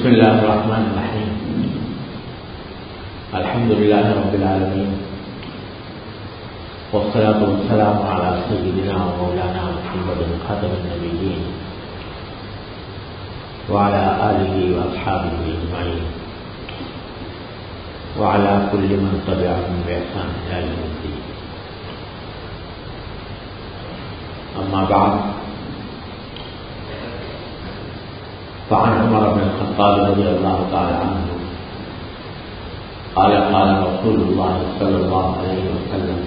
بسم اللہ الرحمن الرحیم الحمد للہ رب العالمین والصلاة والسلام علی سیدنا و مولانا محمد خاتم النبیین وعلى آلہ واصحابہ اجمعین وعلى كل من تبعهم بإحسان إلى يوم الدين. أما بعد، فعن عمر بن الخطاب رضي الله تعالى عنه قال قال رسول الله صلى الله عليه وسلم: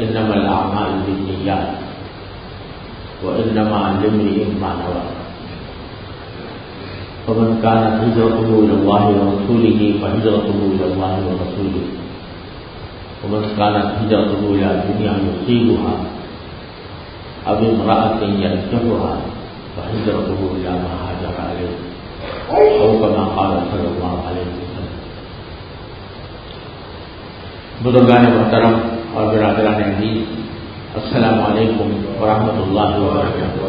إنما الأعمال بالنيات وإنما لامرئ ما نوى، فمن كانت هجرته إلى الله ورسوله فهجرته إلى الله ورسوله، ومن كانت هجرته إلى الدنيا يصيبها أو امرأة ينكحها فهجرته إلى ما هاجر عليه، أو كما قال صلى الله عليه وسلم. بزرگان محترم اور برادران عزیز، السلام علیکم ورحمۃ اللہ وبرکاتہ.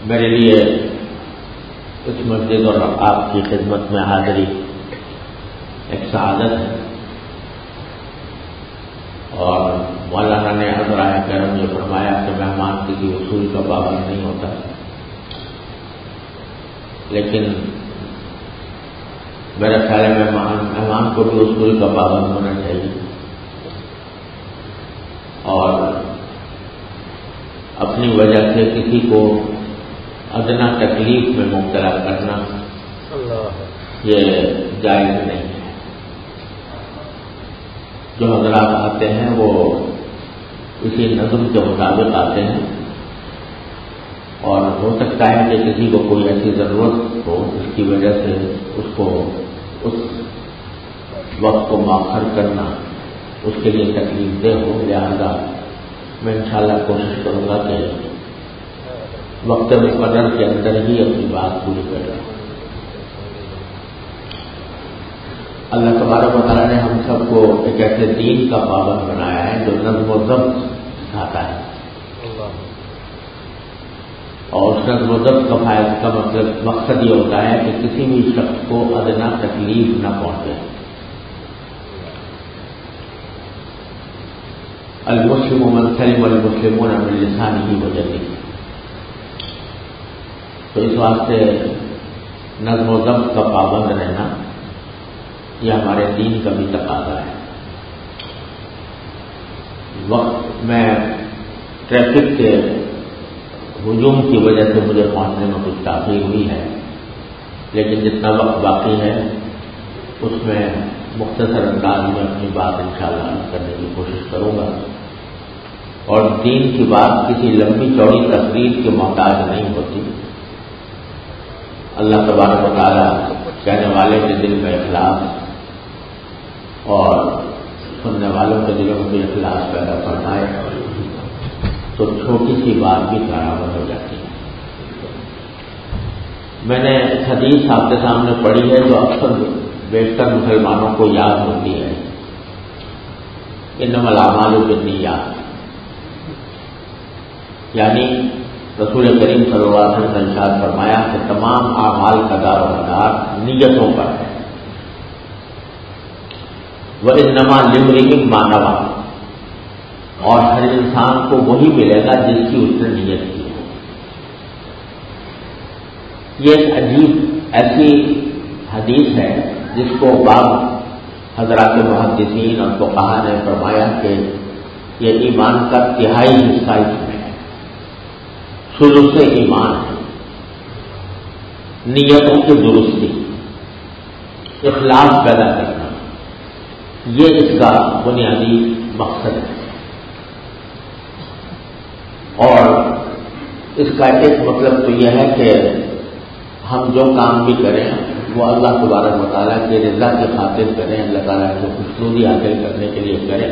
میرے لیے اس مسجد اور آپ کی خدمت میں حاضری ایک سعادت ہے، اور مولانا نے حضرائے کرم یہ فرمایا کہ مہمان کسی اصول کا پابند نہیں ہوتا، لیکن میرا خیال ہے مہمان کو بھی اصول کا پابند ہونا چاہیے، اور اپنی وجہ سے کسی کو ادنا تکلیف میں مبتلا کرنا یہ جائز نہیں ہے. جو حضرات آتے ہیں وہ اسی نظم کے مطابق آتے ہیں، اور ہو سکتا ہے کہ کسی کو کوئی ایسی ضرورت ہو جس کی وجہ سے اس کو اس وقت کو مؤخر کرنا اس کے لیے تکلیف دہ ہو، لہذا میں انشاءاللہ کوشش کروں گا کہ وقت مقرر کے اندر ہی اپنی بات پوری کر رہا ہوں. اللہ تبارک و تعالیٰ نے ہم سب کو ایک ایسے دین کا پابند بنایا ہے جو نظم و ضبط سکھاتا ہے، اور اس نظم و ضبط کا فائدہ کا مقصد یہ ہوتا ہے کہ کسی بھی شخص کو ادنا تکلیف نہ پہنچے. المسلم من سلم المسلمون من لسانه ويده، تو اس واسطے نظم و ضبط کا پابند رہنا یہ ہمارے دین کا بھی تقاضا ہے. وقت میں ٹریفک کے ہجوم کی وجہ سے مجھے پہنچنے میں کچھ تاخیر ہوئی ہے، لیکن جتنا وقت باقی ہے اس میں مختصر انداز میں اپنی بات انشاءاللہ کرنے کی کوشش کروں گا. اور دین کی بات کسی لمبی چوڑی تقریر کے محتاج نہیں ہوتی. اللہ تبارک و تعالیٰ کہنے والے کے دل میں اخلاص اور سننے والوں کے دلوں میں بھی اخلاص پیدا فرمائے تو چھوٹی سی بات بھی برابر ہو جاتی ہے. میں نے حدیث آپ کے سامنے پڑھی ہے جو اکثر بیشتر مسلمانوں کو یاد ہوتی ہے: انما الاعمال بالنیات، یعنی رسول کریم صلی اللہ علیہ وسلم نے ارشاد فرمایا کہ تمام اعمال کا دار و مدار نیتوں پر ہے. وَإِنَّمَا لِامْرِئٍ مَا نَوَىٰ، اور ہر انسان کو وہی ملے گا جس کی اس نے نیت کی ہو. یہ ایک عجیب ایسی حدیث ہے جس کو بعض حضرات محدثین اور فقہاء نے فرمایا کہ یہ ایمان کا تہائی حصہ اس میں ہے، ثلث ایمان ہے. نیتوں کی درستی، اخلاص پیدا کرنا، یہ اس کا بنیادی مقصد ہے. اور اس کا ایک مطلب تو یہ ہے کہ ہم جو کام بھی کریں وہ اللہ تبارک و تعالیٰ کی رضا کی خاطر کریں، اللہ تعالیٰ کو خوشنودی حاصل کرنے کے لیے کریں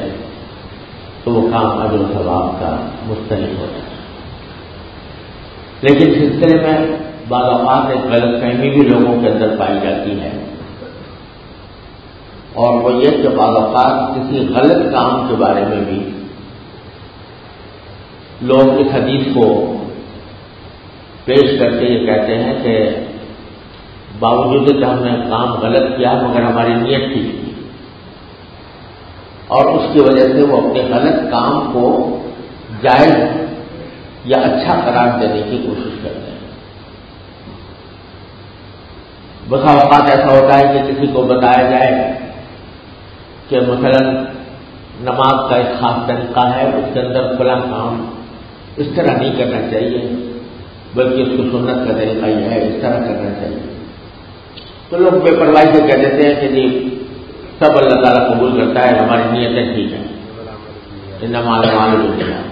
تو وہ کام اجر و ثواب کا مستحق ہوتا ہے. لیکن سلسلے میں بعض اوقات ایک غلط فہمی بھی لوگوں کے اندر پائی جاتی ہے، اور وہ یہ کہ بعض اوقات کسی غلط کام کے بارے میں بھی لوگ اس حدیث کو پیش کر کے یہ کہتے ہیں کہ باوجود کہ ہم نے کام غلط کیا مگر ہماری نیت ٹھیک تھی، اور اس کی وجہ سے وہ اپنے غلط کام کو جائز یا اچھا قرار دینے کی کوشش کرتے ہیں۔ بسا اوقات ایسا ہوتا ہے کہ کسی کو بتایا جائے کہ مثلا نماز کا ایک خاص طریقہ ہے، اس کے اندر فلاں کام اس طرح نہیں کرنا چاہیے بلکہ اس کی سنت کا طریقہ یہ ہے، اس طرح کرنا چاہیے، تو لوگ بے پرواہی سے کہہ دیتے ہیں کہ جی سب اللہ تعالیٰ قبول کرتا ہے، ہماری نیتیں ٹھیک ہیں، انما الاعمال بالنیات۔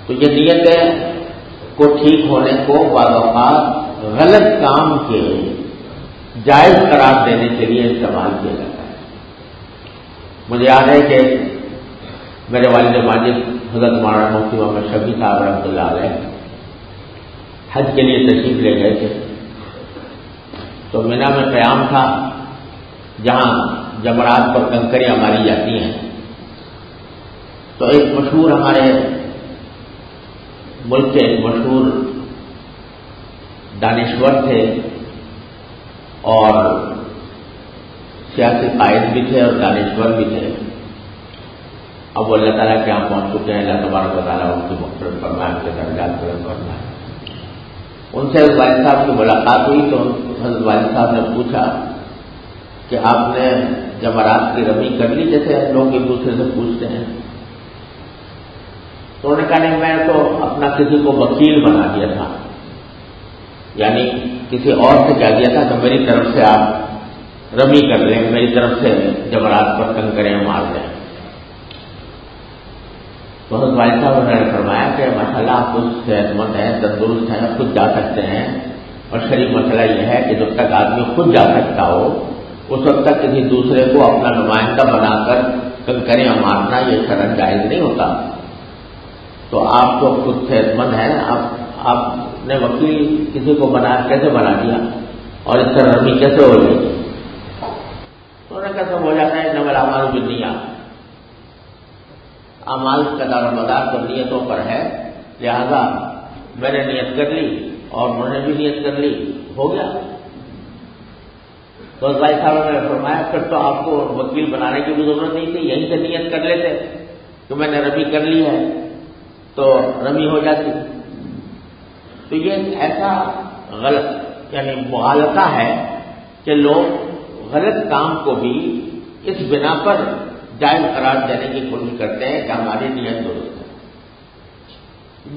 تو یہ نیتیں کو ٹھیک ہونے کو بعض اوقات غلط کام کے جائز قرار دینے کے لیے استعمال کیا جاتا ہے۔ مجھے یاد ہے کہ میرے والد ماجد حضرت مولانا مفتی محمد شفیع صاحب رحمۃ اللہ علیہ حج کے لیے تشریف لے گئے تھے، تو مینا میں قیام تھا جہاں جمرات پر کنکریاں ماری جاتی ہیں، تو ایک مشہور ہمارے ملک کے ایک مشہور دانشور تھے اور سیاسی قائد بھی تھے اور دانشور بھی تھے، اب وہ اللہ تعالیٰ کے یہاں پہنچ چکے ہیں، اللہ تبارک و تعالیٰ ان کی مغفرت فرمائے، ان کے درجات بلند فرمائے۔ ان سے والد صاحب کی ملاقات ہوئی تو حضرت والد صاحب نے پوچھا کہ آپ نے جمرات کی رمی کر لی جیسے لوگ ایک دوسرے سے پوچھتے ہیں؟ تو انہوں نے کہا نہیں، میں تو اپنا کسی کو وکیل بنا دیا تھا، یعنی کسی اور سے کہہ دیا تھا کہ میری طرف سے آپ رمی کر لیں، میری طرف سے جمرات پر کنکریاں مار دیں۔ تو حضرت والد صاحب نے فرمایا کہ ماشاءاللہ آپ خود صحت مند ہیں، تندرست ہیں، خود جا سکتے ہیں، اور شریف مسئلہ یہ ہے کہ جب تک آدمی خود جا سکتا ہو اس وقت تک کسی دوسرے کو اپنا نمائندہ بنا کر کنکریاں مارنا یہ شرعاً جائز نہیں ہوتا۔ تو آپ تو خود صحت مند ہیں، آپ نے وکیل کسی کو کیسے بنا دیا اور اس طرح رمی کیسے ہو گئی؟ تو انہوں نے کیسے ہو جاتا ہے، انما الاعمال بالنیات، اعمال کا دار و مدار تو نیتوں پر ہے، لہذا میں نے نیت کر لی اور انہوں نے بھی نیت کر لی، ہو گیا۔ تو بھائی صاحب نے فرمایا پھر تو آپ کو وکیل بنانے کی بھی ضرورت نہیں تھی، یہیں سے نیت کر لیتے کہ میں نے رمی کر لی ہے تو رمی ہو جاتی۔ تو یہ ایسا غلط یعنی مغالطہ ہے کہ لوگ غلط کام کو بھی اس بنا پر جائز قرار دینے کی کوشش کرتے ہیں کہ ہماری نیت درست ہے۔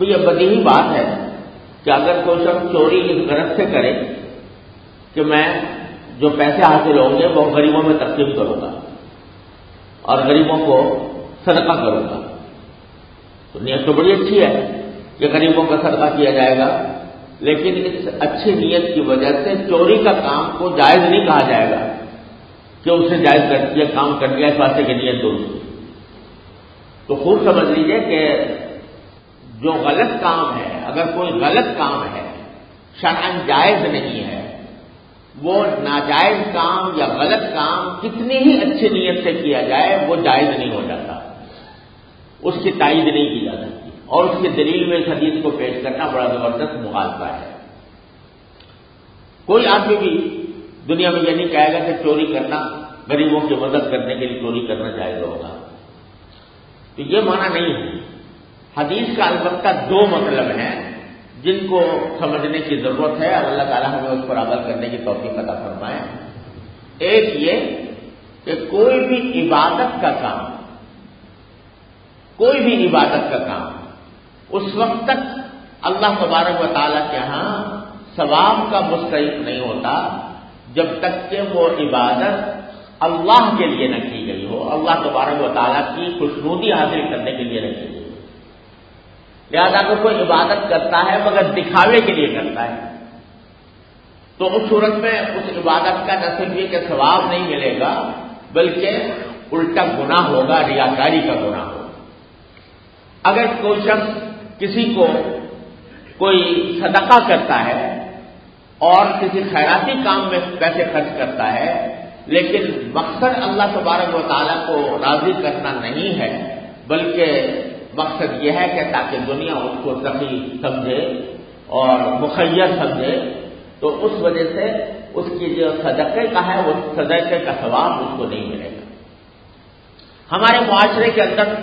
یہ بدیہی بات ہے کہ اگر کوئی شخص چوری اس غرض سے کرے کہ میں جو پیسے حاصل ہوں گے وہ غریبوں میں تقسیم کروں گا اور غریبوں کو صدقہ کروں گا، تو نیت تو بڑی اچھی ہے کہ غریبوں کا صدقہ کیا جائے گا، لیکن اس اچھی نیت کی وجہ سے چوری کا کام کو جائز نہیں کہا جائے گا کہ اس نے جائز کر دیا، کام کر دیا اس واسطے کی نیت درست۔ تو خوب سمجھ لیجئے کہ جو غلط کام ہے، اگر کوئی غلط کام ہے شرعاً جائز نہیں ہے، وہ ناجائز کام یا غلط کام کتنی ہی اچھی نیت سے کیا جائے وہ جائز نہیں ہو جاتا، اس کی تائید نہیں کی جا سکتی، اور اس کی دلیل میں اس حدیث کو پیش کرنا بڑا زبردست مغالطہ ہے۔ کوئی آدمی بھی دنیا میں یہ نہیں کہے گا کہ چوری کرنا غریبوں کی مدد کرنے کے لیے چوری کرنا جائز ہوگا، تو یہ معنی نہیں ہے۔ حدیث کا البتہ دو مطلب ہیں جن کو سمجھنے کی ضرورت ہے اور اللہ تعالیٰ ہمیں اس پر عمل کرنے کی توفیق عطا فرمائے۔ ایک یہ کہ کوئی بھی عبادت کا کام اس وقت تک اللہ تبارک و تعالیٰ کے ہاں ثواب کا مستحق نہیں ہوتا جب تک کہ وہ عبادت اللہ کے لیے نہ کی گئی ہو، اللہ تبارک و تعالیٰ کی خوشنودی حاصل کرنے کے لیے نہ کی گئی ہو۔ لہذا اگر کوئی عبادت کرتا ہے مگر دکھاوے کے لیے کرتا ہے تو اس صورت میں اس عبادت کا نہ صرف یہ کہ ثواب نہیں ملے گا بلکہ الٹا گناہ ہوگا، ریاکاری کا گناہ ہوگا۔ اگر کوئی شخص کسی کو کوئی صدقہ کرتا ہے اور کسی خیراتی کام میں پیسے خرچ کرتا ہے لیکن مقصد اللہ تبارک و تعالیٰ کو راضی کرنا نہیں ہے بلکہ مقصد یہ ہے کہ تاکہ دنیا اس کو سخی سمجھے اور مخیر سمجھے، تو اس وجہ سے اس کی جو صدقے کا ہے وہ صدقے کا ثواب اس کو نہیں ملے گا۔ ہمارے معاشرے کے اندر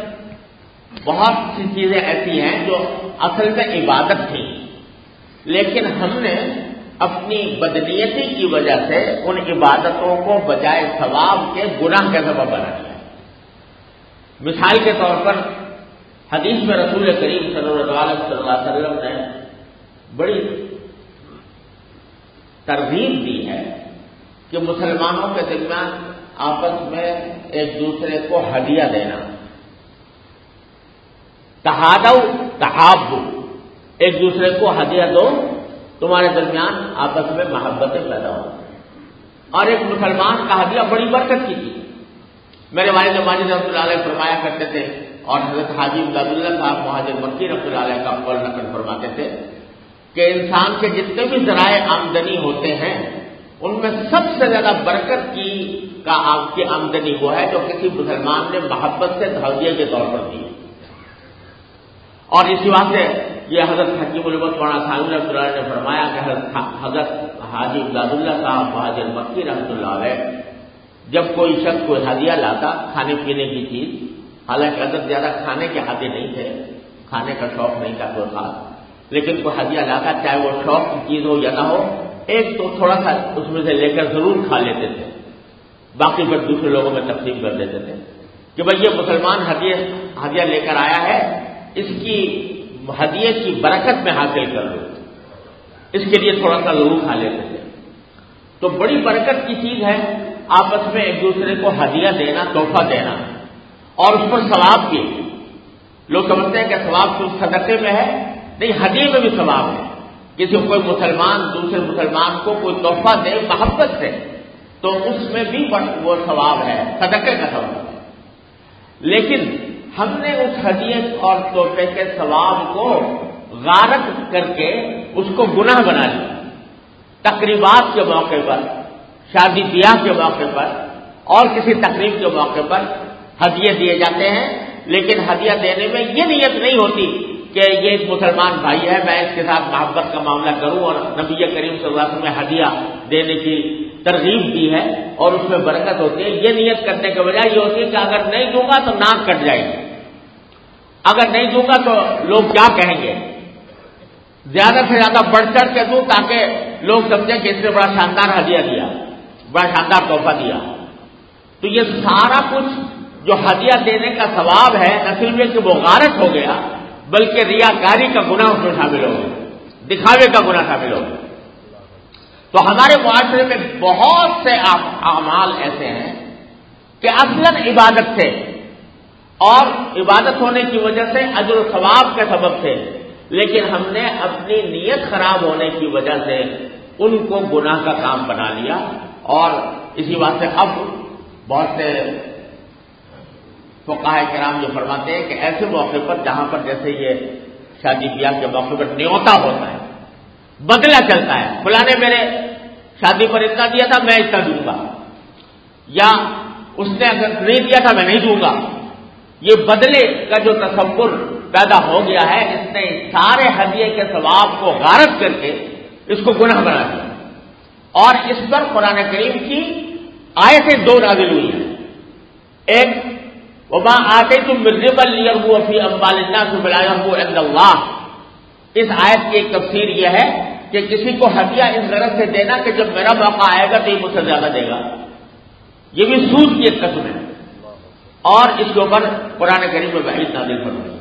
بہت سی چیزیں ایسی ہیں جو اصل میں عبادت تھیں، لیکن ہم نے اپنی بدنیتی کی وجہ سے ان عبادتوں کو بجائے ثواب کے گناہ کا سبب بنا دیا۔ مثال کے طور پر حدیث میں رسول کریم صلی اللہ علیہ وسلم نے بڑی ترغیب دی ہے کہ مسلمانوں کے درمیان آپس میں ایک دوسرے کو ہدیہ دینا، تہادو تحابو، ایک دوسرے کو ہدیہ دو، تمہارے درمیان آپس میں محبتیں پیدا ہو۔ اور ایک مسلمان کا ہدیہ بڑی برکت کی تھی۔ میرے والد ماجد رحمۃ اللہ علیہ فرمایا کرتے تھے، اور حضرت حاجی عبد اللہ صاحب مہاجر مکی رحمۃ اللہ علیہ کا قول نقل فرماتے تھے کہ انسان کے جتنے بھی ذرائع آمدنی ہوتے ہیں ان میں سب سے زیادہ برکت کی آمدنی وہ ہے جو کسی مسلمان نے محبت سے ہدیے کے طور پر دی۔ اور اسی واسطے یہ حضرت حکیم الامت مولانا ثانوی رحمۃ اللہ علیہ نے فرمایا کہ حضرت حاجی عبد اللہ صاحب مہاجر مکی رحمۃ اللہ علیہ جب کوئی شخص کوئی ہدیہ لاتا کھانے پینے کی چیز، حالانکہ حضرت زیادہ کھانے کے عادی نہیں تھے، کھانے کا شوق نہیں تھا کوئی خاص، لیکن کوئی ہدیہ لاتا چاہے وہ شوق کی چیز ہو یا نہ ہو، ایک تو تھوڑا سا اس میں سے لے کر ضرور کھا لیتے تھے، باقی پھر دوسرے لوگوں میں تقسیم کر دیتے تھے کہ بھئی یہ مسلمان ہدیہ لے کر آیا ہے، اس کی ہدیے کی برکت میں حاصل کر لوں، اس کے لیے تھوڑا سا ضرور کھا لیتے تھے۔ تو بڑی برکت کی چیز ہے آپس میں ایک دوسرے کو ہدیہ دینا، تحفہ دینا، اور اس پر ثواب بھی۔ لوگ سمجھتے ہیں کہ ثواب صرف صدقے میں ہے، نہیں، ہدیے میں بھی ثواب ہے۔ کسی کوئی مسلمان دوسرے مسلمان کو کوئی تحفہ دے محبت سے تو اس میں بھی وہ ثواب ہے، صدقے کا ثواب ہے۔ لیکن ہم نے اس ہدیے اور تحفے کے ثواب کو غارت کر کے اس کو گناہ بنا لیا۔ تقریبات کے موقع پر، شادی بیاہ کے موقع پر اور کسی تقریب کے موقع پر ہدیے دیے جاتے ہیں، لیکن ہدیہ دینے میں یہ نیت نہیں ہوتی کہ یہ ایک مسلمان بھائی ہے، میں اس کے ساتھ محبت کا معاملہ کروں، اور نبی کریم صلی اللہ علیہ وسلم نے ہدیہ دینے کی ترغیب دی ہے اور اس میں برکت ہوتی ہے۔ یہ نیت کرنے کے بجائے یہ ہوتی ہے کہ اگر نہیں دوں گا تو ناک کٹ جائے گی، اگر نہیں دوں گا تو لوگ کیا کہیں گے، زیادہ سے زیادہ بڑھ چڑھ کے دوں تاکہ لوگ سمجھیں کہ اس نے بڑا شاندار ہدیہ دیا، بڑا شاندار تحفہ دیا۔ تو یہ سارا کچھ جو ہدیہ دینے کا ثواب ہے نہ صرف کہ وہ غارت ہو گیا بلکہ ریاکاری کا گناہ اس میں شامل ہو گیا، دکھاوے کا گناہ شامل ہو گیا۔ تو ہمارے معاشرے میں بہت سے اعمال ایسے ہیں کہ اصلاً عبادت تھے اور عبادت ہونے کی وجہ سے اجر و ثواب کے سبب تھے، لیکن ہم نے اپنی نیت خراب ہونے کی وجہ سے ان کو گناہ کا کام بنا لیا۔ اور اسی واسطے اب بہت سے فقہاء کرام جو فرماتے ہیں کہ ایسے موقع پر جہاں پر جیسے یہ شادی بیاہ کے موقع پر نیوتا ہوتا ہے، بدلہ چلتا ہے، فلاں نے میرے شادی پر اتنا دیا تھا میں اتنا دوں گا، یا اس نے اگر نہیں دیا تھا میں نہیں دوں گا، یہ بدلے کا جو تصور پیدا ہو گیا ہے اس نے سارے ہدیے کے ثواب کو غارت کر کے اس کو گناہ بنا دیا۔ اور اس پر قرآن کریم کی آیتیں دو نازل ہوئی ہیں۔ ایک وما آتیتم من ربا لیربو فی اموال الناس فلا یربو عند اللہ، اس آیت کی ایک تفسیر یہ ہے کہ کسی کو ہدیہ اس غرض سے دینا کہ جب میرا موقع آئے گا تو یہ مجھ سے زیادہ دے گا، یہ بھی سود کی ایک قسم ہے۔ اور اس کے اوپر قرآن کریم میں وعید نازل فرمائی۔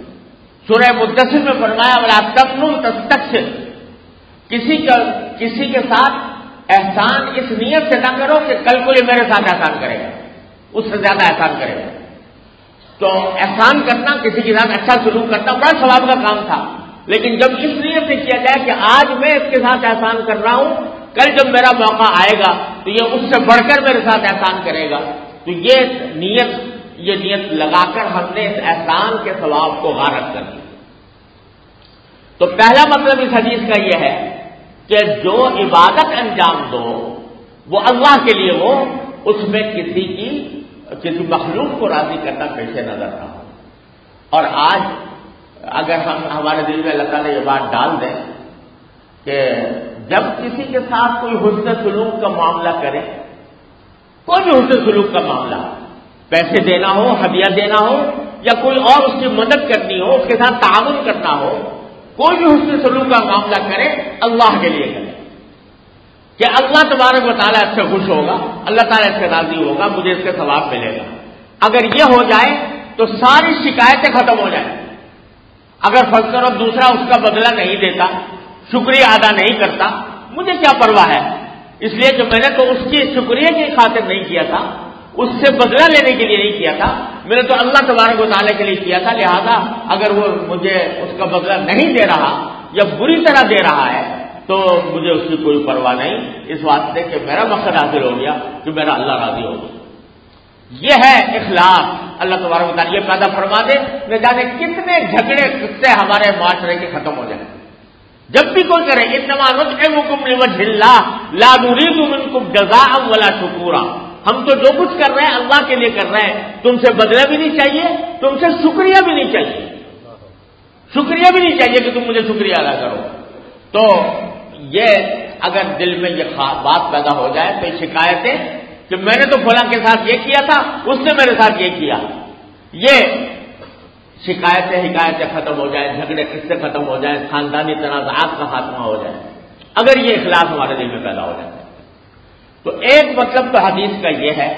سورہ مدثر میں فرمایا ولا تمنن تستکثر، کسی کے ساتھ احسان اس نیت سے نہ کرو کہ کل کو یہ میرے ساتھ احسان کرے گا، اس سے زیادہ احسان کرے گا۔ تو احسان کرنا، کسی کے ساتھ اچھا سلوک کرنا بڑا ثواب کا کام تھا، لیکن جب اس نیت سے کیا جائے کہ آج میں اس کے ساتھ احسان کر رہا ہوں، کل جب میرا موقع آئے گا تو یہ اس سے بڑھ کر میرے ساتھ احسان کرے گا، تو یہ نیت لگا کر ہم نے اس احسان کے ثواب کو غارت کر دیا۔ تو پہلا مطلب اس حدیث کا یہ ہے کہ جو عبادت انجام دو وہ اللہ کے لیے ہو، اس میں کسی مخلوق کو راضی کرنا پیش نظر نہ ہو۔ اور آج اگر ہم ہمارے دل میں اللہ تعالیٰ یہ بات ڈال دیں کہ جب کسی کے ساتھ کوئی حسن سلوک کا معاملہ کرے، کوئی بھی حسن سلوک کا معاملہ، پیسے دینا ہو، ہدیہ دینا ہو، یا کوئی اور اس کی مدد کرنی ہو، اس کے ساتھ تعاون کرنا ہو، کوئی بھی حسن سلوک کا معاملہ کرے اللہ کے لیے کرے کہ اللہ تبارک و تعالیٰ اس سے خوش ہوگا، اللہ تعالیٰ اس سے راضی ہوگا، مجھے اس کا ثواب ملے گا۔ اگر یہ ہو جائے تو ساری شکایتیں ختم ہو جائیں۔ اگر فرض کرو دوسرا اس کا بدلہ نہیں دیتا، شکریہ ادا نہیں کرتا، مجھے کیا پرواہ ہے، اس لیے کہ میں نے تو اس کی شکریہ کی خاطر نہیں کیا تھا، اس سے بدلہ لینے کے لیے نہیں کیا تھا، میں نے تو اللہ تبارک و تعالیٰ کے لیے کیا تھا، لہذا اگر وہ مجھے اس کا بدلہ نہیں دے رہا یا بری طرح دے رہا ہے تو مجھے اس کی کوئی پرواہ نہیں، اس واسطے کہ میرا مقصد حاصل ہو گیا کہ میرا اللہ راضی ہو گیا۔ یہ ہے اخلاص۔ اللہ تبارک و تعالیٰ یہ پیدا فرما دے، نہ جانے کتنے جھگڑے قصے ہمارے معاشرے کے ختم ہو جائیں۔ جب بھی کوئی کرے انما نطعمکم لوجہ اللہ لا نرید منکم جزاء ولا شکورا، ہم تو جو کچھ کر رہے ہیں اللہ کے لیے کر رہے ہیں، تم سے بدلہ بھی نہیں چاہیے، تم سے شکریہ بھی نہیں چاہیے، شکریہ بھی نہیں چاہیے کہ تم مجھے شکریہ ادا کرو۔ تو یہ اگر دل میں یہ بات پیدا ہو جائے تو شکایتیں کہ میں نے تو فلاں کے ساتھ یہ کیا تھا، اس نے میرے ساتھ یہ کیا، یہ شکایتیں حکایتیں ختم ہو جائیں، جھگڑے قصے ختم ہو جائیں، خاندانی تنازعات کا خاتمہ ہو جائے، اگر یہ اخلاص ہمارے دل میں پیدا ہو جائے۔ تو ایک مطلب تو حدیث کا یہ ہے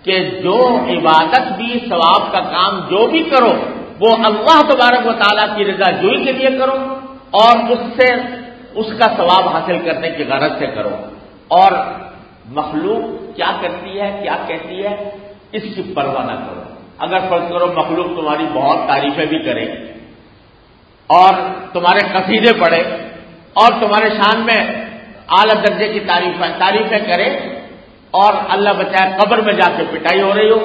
کہ جو عبادت بھی، ثواب کا کام جو بھی کرو وہ اللہ تبارک و تعالیٰ کی رضا جوئی کے لیے کرو اور اس کا ثواب حاصل کرنے کی غرض سے کرو، اور مخلوق کیا کرتی ہے کیا کہتی ہے اس کی پرواہ نہ کرو۔ اگر فرض کرو مخلوق تمہاری بہت تعریفیں بھی کرے اور تمہارے قصیدے پڑھے اور تمہارے شان میں اعلیٰ درجے کی تعریفیں کرے اور اللہ بچائے قبر میں جا کے پٹائی ہو رہی ہو،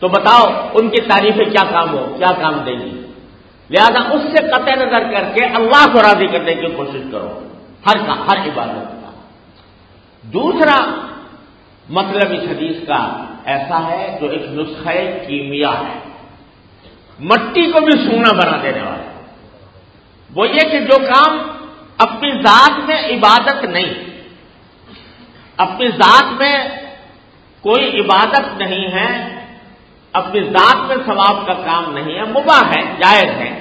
تو بتاؤ ان کی تعریفیں کیا کام دیں گی؟ لہذا اس سے قطع نظر کر کے اللہ کو راضی کرنے کی کوشش کرو ہر عبادت کا۔ دوسرا مطلب اس حدیث کا ایسا ہے جو ایک نسخہ کیمیا ہے، مٹی کو بھی سونا بنا دینے والا، وہ یہ کہ جو کام اپنی ذات میں عبادت نہیں، اپنی ذات میں کوئی عبادت نہیں ہے، اپنی ذات میں ثواب کا کام نہیں ہے، مباح ہے، جائز ہے،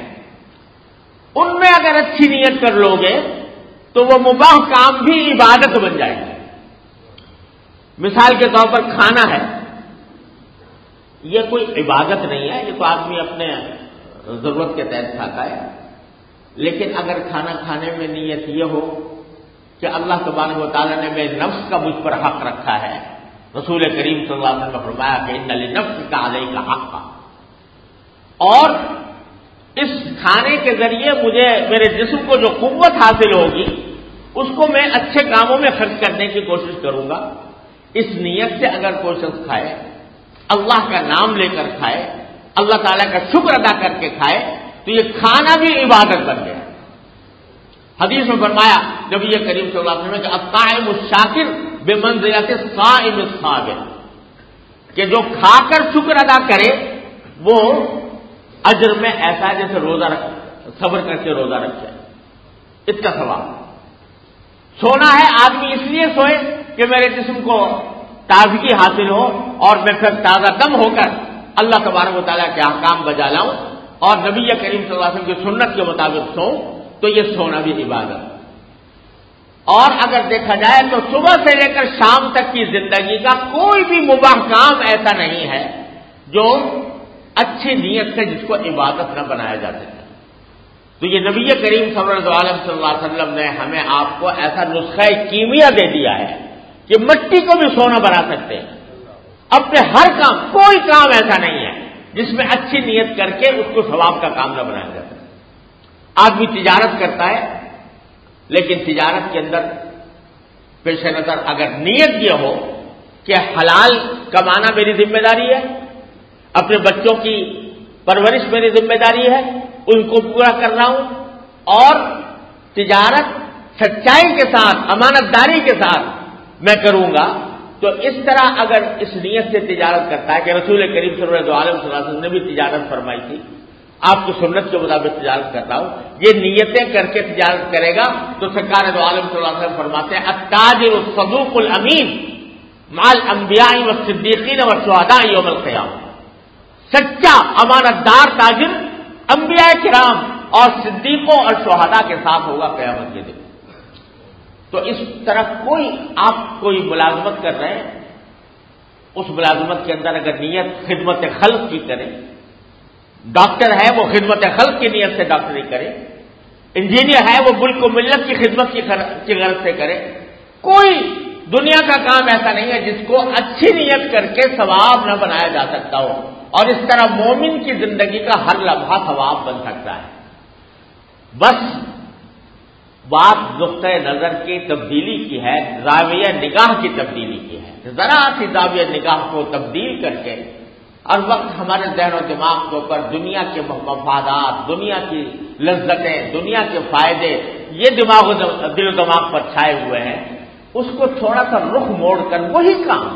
ان میں اگر اچھی نیت کر لو گے تو وہ مباح کام بھی عبادت بن جائے گا۔ مثال کے طور پر کھانا ہے، یہ کوئی عبادت نہیں ہے، یہ تو آدمی اپنے ضرورت کے تحت کھاتا ہے، لیکن اگر کھانا کھانے میں نیت یہ ہو کہ اللہ تبارک و تعالیٰ نے میرے نفس کا مجھ پر حق رکھا ہے، رسول کریم صلی اللہ علیہ وسلم نے فرمایا کہ ان لنفسک علیک حقا، اور اس کھانے کے ذریعے مجھے میرے جسم کو جو قوت حاصل ہوگی اس کو میں اچھے کاموں میں خرچ کرنے کی کوشش کروں گا، اس نیت سے اگر کوئی شخص کھائے، اللہ کا نام لے کر کھائے، اللہ تعالیٰ کا شکر ادا کر کے کھائے، تو یہ کھانا بھی عبادت بن گیا۔ حدیث میں فرمایا نبی کریم صلی اللہ علیہ وسلم کہ الطاعم الشاکر بمنزلۃ الصائم الصابر، کہ جو کھا کر شکر ادا کرے وہ اجر میں ایسا ہے جیسے صبر کر کے روزہ رکھے، اتنا ثواب۔ سونا ہے آدمی اس لیے سوئے کہ میرے جسم کو تازگی حاصل ہو اور میں پھر تازہ دم ہو کر اللہ تبارک و تعالیٰ کے احکام بجا لاؤں اور نبی کریم صلی اللہ علیہ وسلم کی سنت کے مطابق سوؤں، تو یہ سونا بھی عبادت۔ اور اگر دیکھا جائے تو صبح سے لے کر شام تک کی زندگی کا کوئی بھی مباح کام ایسا نہیں ہے جو اچھی نیت سے جس کو عبادت نہ بنایا جا سکے۔ تو یہ نبی کریم صلی اللہ علیہ وسلم نے ہمیں آپ کو ایسا نسخہ کیمیا دے دیا ہے کہ مٹی کو بھی سونا بنا سکتے ہیں۔ اپنے ہر کام، کوئی کام ایسا نہیں ہے جس میں اچھی نیت کر کے اس کو ثواب کا کام نہ بنایا جا سکے۔ آدمی تجارت کرتا ہے، لیکن تجارت کے اندر پیش نظر اگر نیت یہ ہو کہ حلال کمانا میری ذمہ داری ہے، اپنے بچوں کی پرورش میری ذمہ داری ہے، ان کو پورا کر رہا ہوں، اور تجارت سچائی کے ساتھ، امانت داری کے ساتھ میں کروں گا، تو اس طرح اگر اس نیت سے تجارت کرتا ہے کہ رسول کریم صلی اللہ علیہ وسلم نے بھی تجارت فرمائی تھی، آپ کی سنت کے مطابق تجارت کر رہا ہوں، یہ نیتیں کر کے تجارت کرے گا تو سرکار دو عالم صلی اللہ علیہ وسلم فرماتے ہیں التاجر الصدوق الامین مع الانبیاء والصدیقین والشہداء یوم القیامہ، سچا امانت دار تاجر انبیاء کرام اور صدیقوں اور شہداء کے ساتھ ہوگا قیامت کے دن۔ تو اس طرح آپ کوئی ملازمت کر رہے ہیں، اس ملازمت کے اندر اگر نیت خدمت خلق کی کرے، ڈاکٹر ہے وہ خدمت خلق کی نیت سے ڈاکٹری کرے، انجینئر ہے وہ ملک و ملت کی خدمت کی غرض سے کرے، کوئی دنیا کا کام ایسا نہیں ہے جس کو اچھی نیت کر کے ثواب نہ بنایا جا سکتا ہو، اور اس طرح مومن کی زندگی کا ہر لمحہ ثواب بن سکتا ہے۔ بس بات نقطۂ نظر کی تبدیلی کی ہے، زاویہ نگاہ کی تبدیلی کی ہے، ذرا سی زاویہ نگاہ کو تبدیل کر کے اور وقت ہمارے ذہن و دماغ کے اوپر دنیا کے مفادات، دنیا کی لذتیں، دنیا کے فائدے یہ دل و دماغ پر چھائے ہوئے ہیں، اس کو تھوڑا سا رخ موڑ کر وہی کام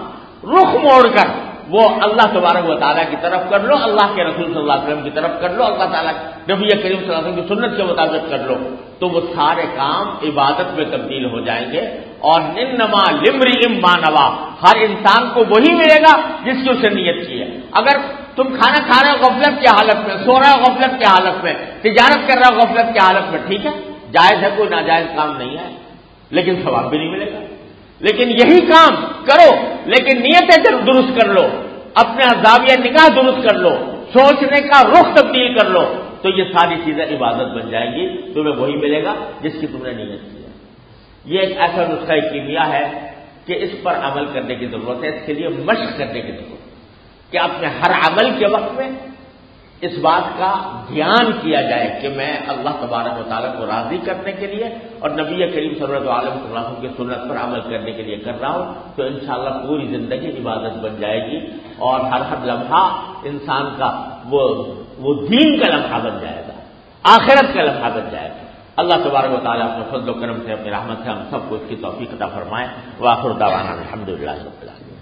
رخ موڑ کر وہ اللہ تبارک و تعالیٰ کی طرف کر لو، اللہ کے رسول صلی اللہ علیہ وسلم کی طرف کر لو، اللہ تعالیٰ نبی کریم صلی اللہ علیہ وسلم کی سنت کے مطابق کر لو، تو وہ سارے کام عبادت میں تبدیل ہو جائیں گے۔ اور انما لامرئ ما نویٰ، ہر انسان کو وہی ملے گا جس کی اسے نیت کی ہے۔ اگر تم کھانا کھا رہے ہو غفلت کی حالت میں، سو رہے ہو غفلت کی حالت میں، تجارت کر رہے ہو غفلت کی حالت میں، ٹھیک ہے، جائز ہے، کوئی ناجائز کام نہیں ہے، لیکن ثواب بھی نہیں ملے گا۔ لیکن یہی کام کرو، لیکن نیتیں درست کر لو، اپنے زاویہ نگاہ درست کر لو، سوچنے کا رخ تبدیل کر لو، تو یہ ساری چیزیں عبادت بن جائیں گی، تمہیں وہی ملے گا جس کی تم نے نیت کی ہے۔ یہ ایک ایسا نسخہ کیمیا ہے کہ اس پر عمل کرنے کی ضرورت ہے، اس کے لیے مشق کرنے کی ضرورت ہے کہ اپنے ہر عمل کے وقت میں اس بات کا دھیان کیا جائے کہ میں اللہ تبارک و تعالیٰ کو راضی کرنے کے لیے اور نبی کریم صلی اللہ علیہ وسلم کی سنت پر عمل کرنے کے لیے کر رہا ہوں، تو انشاءاللہ پوری زندگی عبادت بن جائے گی، اور ہر لمحہ انسان کا وہ دین کا لمحہ بن جائے گا، آخرت کا لمحہ بن جائے گا۔ اللہ تبارک و تعالیٰ اپنے فضل و کرم سے، اپنی رحمت سے ہم سب کو اس کی توفیق عطا فرمائے۔ وآخر دعوانا الحمدللہ رب العالمین۔